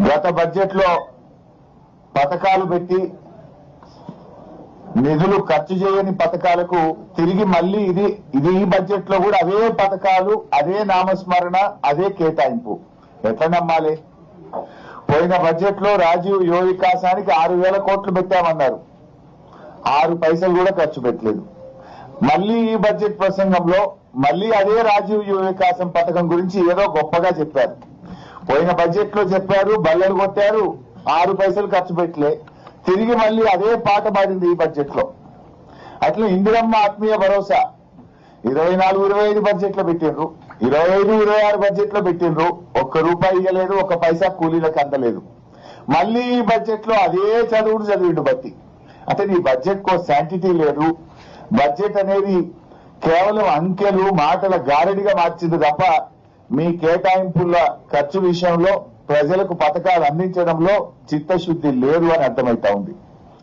గత బడ్జెట్ లో పథకాలు పెట్టి నిధులు ఖర్చు చేయని పథకాలకు తిరిగి మళ్లీ ఇది ఈ బడ్జెట్ లో కూడా అవే పథకాలు, అదే నామస్మరణ, అదే కేటాయింపు. ఎట్లా నమ్మాలి? పోయిన బడ్జెట్ లో రాజీవ్ యువ వికాసానికి 6,000 కోట్లు పెట్టామన్నారు, 6 పైసలు కూడా ఖర్చు పెట్టలేదు. మళ్లీ ఈ బడ్జెట్ ప్రసంగంలో మళ్లీ అదే రాజీవ్ యువ వికాసం పథకం గురించి ఏదో గొప్పగా చెప్పారు. పోయిన బడ్జెట్ లో చెప్పారు, బల్లలు కొట్టారు, 6 పైసలు ఖర్చు పెట్టలే. తిరిగి మళ్లీ అదే పాట పాడింది ఈ బడ్జెట్ లో. అట్లా ఇందిరమ్మ ఆత్మీయ భరోసా 24-25 బడ్జెట్ లో పెట్టిండ్రు, 25-26 బడ్జెట్ లో పెట్టిండ్రు, ₹1 ఇవ్వలేదు, 1 పైసా కూలీలకు అందలేదు. మళ్లీ ఈ బడ్జెట్ లో అదే చదివిండు బట్టి. అంటే నీ బడ్జెట్ కో శాంటిటీ లేదు. బడ్జెట్ అనేది కేవలం అంకెలు, మాటల గారడిగా మార్చింది తప్ప మీ కేటాయింపుల ఖర్చు విషయంలో, ప్రజలకు పథకాలు అందించడంలో చిత్తశుద్ధి లేదు అని అర్థమైతా ఉంది.